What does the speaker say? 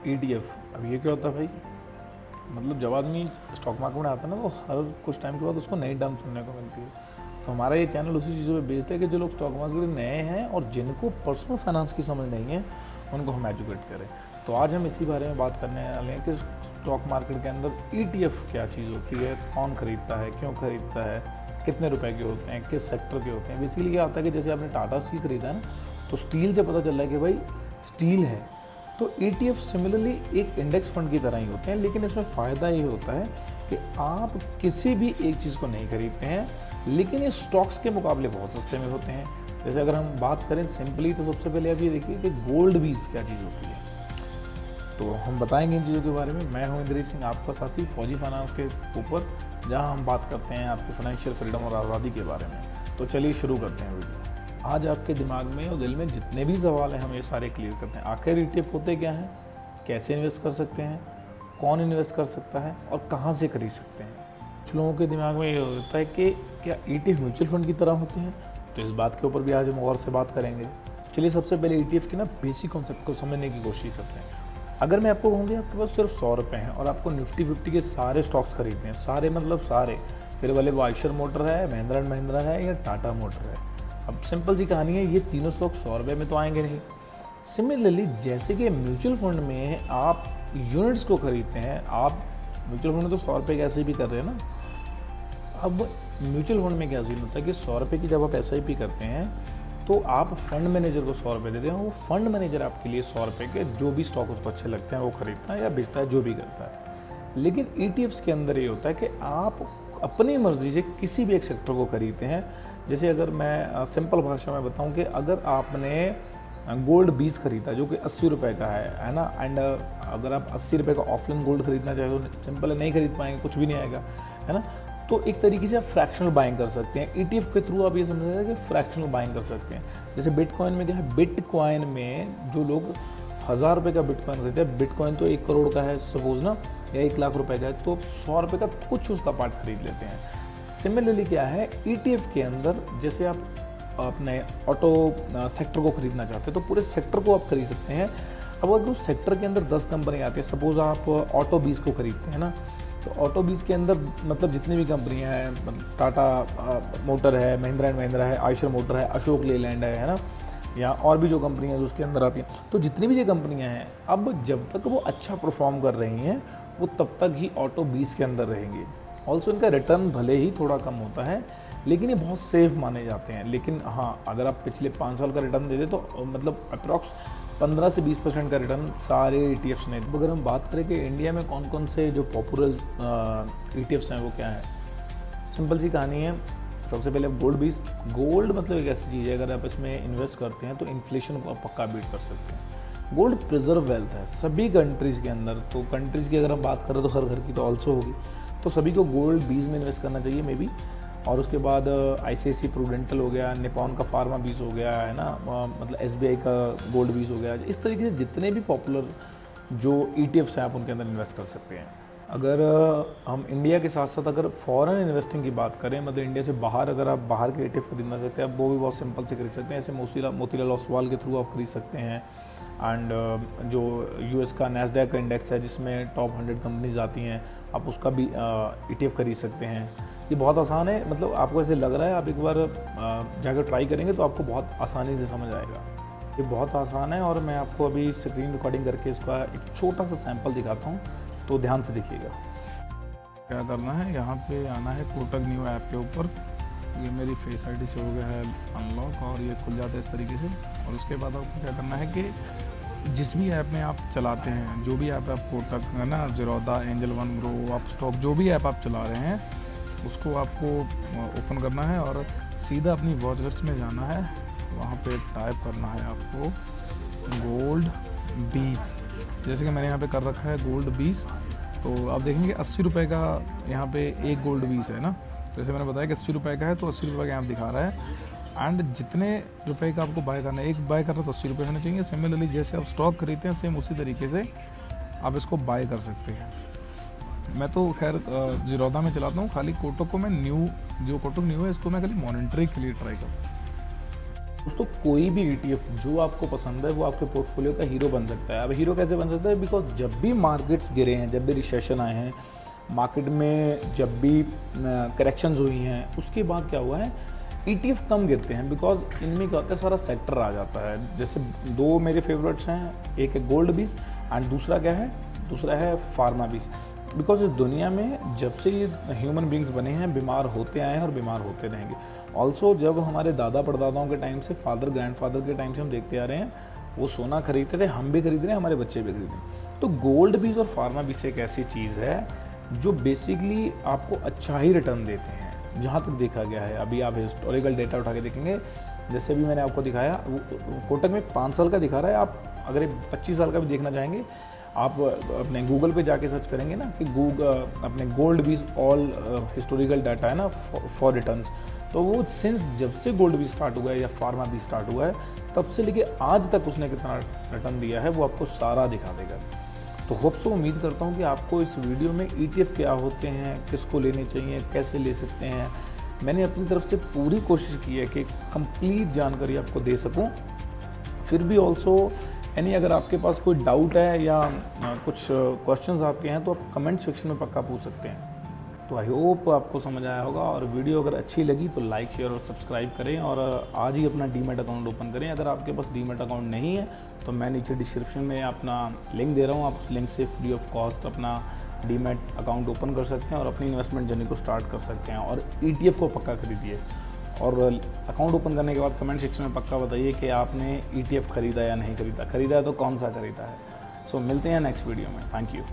ETF। अब ये क्या होता है भाई, मतलब जब आदमी स्टॉक मार्केट में आता है ना, तो हर कुछ टाइम के बाद उसको नई टर्म सुनने को मिलती है। तो हमारा ये चैनल उसी चीज़ों पे बेस्ड है कि जो लोग स्टॉक मार्केट में नए हैं और जिनको पर्सनल फाइनेंस की समझ नहीं है, उनको हम एजुकेट करें। तो आज हम इसी बारे में बात करने वाले हैं कि स्टॉक मार्केट के अंदर ETF क्या चीज़ होती है, कौन खरीदता है, क्यों खरीदता है, कितने रुपए के होते हैं, किस सेक्टर के होते हैं। बेसिकली क्या होता है कि जैसे आपने टाटा स्टील खरीदा है ना, तो स्टील से पता चल रहा है कि भाई स्टील है। तो ETF सिमिलरली एक इंडेक्स फंड की तरह ही होते हैं, लेकिन इसमें फ़ायदा ये होता है कि आप किसी भी एक चीज़ को नहीं खरीदते हैं, लेकिन ये स्टॉक्स के मुकाबले बहुत सस्ते में होते हैं। जैसे अगर हम बात करें सिंपली, तो सबसे पहले आप ये देखिए कि गोल्ड बीज क्या चीज़ होती है। तो हम बताएंगे इन चीज़ों के बारे में। मैं हूं इंद्री सिंह, आपका साथी फौजी फाइनेंस के ऊपर, जहां हम बात करते हैं आपकी फाइनेंशियल फ्रीडम और आज़ादी के बारे में। तो चलिए शुरू करते हैं वीडियो। आज आपके दिमाग में और दिल में जितने भी सवाल हैं, हम ये सारे क्लियर करते हैं। आखिर ETF होते क्या हैं, कैसे इन्वेस्ट कर सकते हैं, कौन इन्वेस्ट कर सकता है और कहाँ से खरीद सकते हैं। कुछ लोगों के दिमाग में ये होता है कि क्या ETF म्यूचुअल फंड की तरह होते हैं, तो इस बात के ऊपर भी आज हम और से बात करेंगे। चलिए सबसे पहले ETF के ना बेसिक कॉन्सेप्ट को समझने की कोशिश करते हैं। अगर मैं आपको कहूँ कि आपके पास सिर्फ 100 रुपये हैं और आपको निफ्टी 50 के सारे स्टॉक्स खरीदने हैं, सारे मतलब सारे, फिर वाले वो आयशर मोटर है, महिंद्रा एंड महिंद्रा है या टाटा मोटर है। अब सिंपल सी कहानी है, ये तीनों स्टॉक 100 रुपये में तो आएंगे नहीं। सिमिलरली जैसे कि म्यूचुअल फंड में आप यूनिट्स को खरीदते हैं, आप म्यूचुअल फंड में तो 100 रुपये के ऐसे भी कर रहे हैं ना। अब म्यूचुअल फंड में क्या सीन होता है कि 100 रुपये की जब आप SIP करते हैं, तो आप फंड मैनेजर को 100 रुपये देते हैं। वो फंड मैनेजर आपके लिए 100 रुपये के जो भी स्टॉक उसको अच्छे लगते हैं वो खरीदता है या बेचता है, जो भी करता है। लेकिन ETFs के अंदर ये होता है कि आप अपनी मर्जी से किसी भी एक सेक्टर को खरीदते हैं। जैसे अगर मैं सिंपल भाषा में बताऊं कि अगर आपने गोल्ड बीज खरीदा जो कि 80 रुपये का है ना, एंड अगर आप 80 रुपये का ऑफलाइन गोल्ड खरीदना चाहे तो सिंपल नहीं खरीद पाएंगे, कुछ भी नहीं आएगा, है ना। तो एक तरीके से आप फ्रैक्शनल बाइंग कर सकते हैं। ETF के थ्रू आप ये समझ सकते हैं कि फ्रैक्शनल बाइंग कर सकते हैं। जैसे बिटकॉइन में क्या है, बिटकॉइन में जो लोग 1000 रुपये का बिटकॉइन खरीदते हैं, बिटकॉइन तो 1 करोड़ का है सपोज ना, या 1 लाख रुपए का है, तो 100 रुपये का कुछ उसका पार्ट खरीद लेते हैं। सिमिलरली क्या है, ETF के अंदर जैसे आप अपने ऑटो सेक्टर को खरीदना चाहते हैं, तो पूरे सेक्टर को आप खरीद सकते हैं। अब अगर उस सेक्टर के अंदर 10 कंपनी आती है, सपोज आप ऑटो बीज को खरीदते हैं ना, तो ऑटो बीज के अंदर मतलब जितनी भी कंपनियां हैं, टाटा मोटर है, महिंद्रा एंड महिंद्रा है, आयशर मोटर है, अशोक लेलैंड है ना, या और भी जो कंपनियां जो उसके अंदर आती हैं, तो जितनी भी ये कंपनियां हैं, अब जब तक वो अच्छा परफॉर्म कर रही हैं, वो तब तक ही ऑटो बीज के अंदर रहेंगी। ऑल्सो इनका रिटर्न भले ही थोड़ा कम होता है, लेकिन ये बहुत सेफ माने जाते हैं। लेकिन हाँ, अगर आप पिछले 5 साल का रिटर्न दे दें तो मतलब अप्रॉक्स 15 से 20% का रिटर्न सारे ETFs ने। अगर हम बात करें कि इंडिया में कौन कौन से जो पॉपुलर ETFs हैं वो क्या है, सिंपल सी कहानी है। सबसे पहले गोल्ड बीज। गोल्ड मतलब एक ऐसी चीज़ है, अगर आप इसमें इन्वेस्ट करते हैं तो इन्फ्लेशन को आप पक्का बीट कर सकते हैं। गोल्ड प्रिजर्व वेल्थ है सभी कंट्रीज़ के अंदर। तो कंट्रीज़ की अगर हम बात करें तो हर घर की तो ऑल्सो होगी, तो सभी को गोल्ड बीज में इन्वेस्ट करना चाहिए मे बी। और उसके बाद ICICI प्रूडेंटल हो गया, निपॉन का फार्मा बीज हो गया, है ना, मतलब SBI का गोल्ड बीज हो गया। इस तरीके से जितने भी पॉपुलर जो ETFs हैं आप उनके अंदर इन्वेस्ट कर सकते हैं। अगर हम इंडिया के साथ साथ अगर फॉरेन इन्वेस्टिंग की बात करें, मतलब इंडिया से बाहर अगर आप बाहर के ETF खरीदना चाहते हैं, वो भी बहुत सिंपल से खरीद सकते हैं। ऐसे मोतीलाल ओसवाल के थ्रू आप खरीद सकते हैं। एंड जो US का NASDAQ का इंडेक्स है जिसमें टॉप 100 कंपनीज आती हैं, आप उसका भी ETF खरीद सकते हैं। ये बहुत आसान है, मतलब आपको ऐसे लग रहा है, आप एक बार जाकर ट्राई करेंगे तो आपको बहुत आसानी से समझ आएगा। ये बहुत आसान है और मैं आपको अभी स्क्रीन रिकॉर्डिंग करके इसका एक छोटा सा सैंपल दिखाता हूँ, तो ध्यान से देखिएगा। क्या करना है, यहाँ पे आना है कोटक न्यू ऐप के ऊपर। ये मेरी फेस ID से हो गया है अनलॉक और ये खुल जाता है इस तरीके से। और उसके बाद आपको क्या करना है कि जिस भी ऐप में आप चलाते हैं, जो भी ऐप आप कोटक है ना, ज़ीरोधा, एंजल वन ग्रो, आप स्टॉक, जो भी ऐप आप चला रहे हैं उसको आपको ओपन करना है और सीधा अपनी वॉच लिस्ट में जाना है। वहाँ पे टाइप करना है आपको गोल्ड बीज, जैसे कि मैंने यहाँ पे कर रखा है गोल्ड बीज। तो आप देखेंगे 80 रुपये का यहाँ पे एक गोल्ड बीज है ना। जैसे मैंने बताया कि 80 रुपये का है, तो 80 रुपये का यहाँ दिखा रहा है। एंड जितने रुपए का आपको बाय करना है, एक बाय कर रहा है तो 80 रुपये होने चाहिए। सिमिलरली जैसे आप स्टॉक खरीदते हैं, सेम उसी तरीके से आप इसको बाय कर सकते हैं। मैं तो खैर ज़ीरोधा में चलाता हूँ, खाली कोटक को मैं न्यू, जो कोटक न्यू है इसको मैं खाली मॉनिटरिंग के लिए ट्राई करता हूँ। दोस्तों कोई भी ETF जो आपको पसंद है वो आपके पोर्टफोलियो का हीरो बन सकता है। अब हीरो कैसे बन सकता है? बिकॉज जब भी मार्केट्स गिरे हैं, जब भी रिसेशन आए हैं मार्केट में, जब भी करेक्शंस हुई हैं, उसके बाद क्या हुआ है, ETF कम गिरते हैं बिकॉज इनमें क्या होता है, सारा सेक्टर आ जाता है। जैसे दो मेरे फेवरेट्स हैं, एक है गोल्ड बीज एंड दूसरा क्या है, दूसरा है फार्मा बीज। बिकॉज इस दुनिया में जब से ये ह्यूमन बींग्स बने हैं बीमार होते आए हैं और बीमार होते रहेंगे। ऑल्सो जब हमारे दादा परदादाओं के टाइम से, फादर ग्रैंडफादर के टाइम से हम देखते आ रहे हैं, वो सोना खरीदते थे, हम भी खरीद रहे हैं, हमारे बच्चे भी खरीद रहे हैं। तो गोल्ड बीज और फार्मा बीज एक ऐसी चीज़ है जो बेसिकली आपको अच्छा ही रिटर्न देते हैं जहाँ तक देखा गया है। अभी आप हिस्टोरिकल डेटा उठा के देखेंगे, जैसे भी मैंने आपको दिखाया, कोटक में 5 साल का दिखा रहा है, आप अगर 25 साल का भी देखना चाहेंगे, आप अपने गूगल पे जाके सर्च करेंगे ना कि अपने गोल्ड बीज ऑल हिस्टोरिकल डाटा है ना फॉर रिटर्न्स, तो वो सिंस जब से गोल्ड बीज स्टार्ट हुआ है या फार्मा बीज स्टार्ट हुआ है, तब से लेके आज तक उसने कितना रिटर्न दिया है वो आपको सारा दिखा देगा। तो होप सो, उम्मीद करता हूँ कि आपको इस वीडियो में ETF क्या होते हैं, किसको लेने चाहिए, कैसे ले सकते हैं, मैंने अपनी तरफ से पूरी कोशिश की है कि कंप्लीट जानकारी आपको दे सकूँ। फिर भी ऑल्सो यानी अगर आपके पास कोई डाउट है या कुछ क्वेश्चंस आपके हैं तो आप कमेंट सेक्शन में पक्का पूछ सकते हैं। तो आई होप आपको समझ आया होगा, और वीडियो अगर अच्छी लगी तो लाइक, शेयर और सब्सक्राइब करें, और आज ही अपना डीमैट अकाउंट ओपन करें। अगर आपके पास डीमैट अकाउंट नहीं है तो मैं नीचे डिस्क्रिप्शन में अपना लिंक दे रहा हूँ, आप उस लिंक से फ्री ऑफ कॉस्ट अपना डीमैट अकाउंट ओपन कर सकते हैं और अपनी इन्वेस्टमेंट जर्नी को स्टार्ट कर सकते हैं। और ETF को पक्का खरीदिए, और अकाउंट ओपन करने के बाद कमेंट सेक्शन में पक्का बताइए कि आपने ETF खरीदा या नहीं खरीदा, खरीदा है तो कौन सा खरीदा है। सो मिलते हैं नेक्स्ट वीडियो में। Thank you.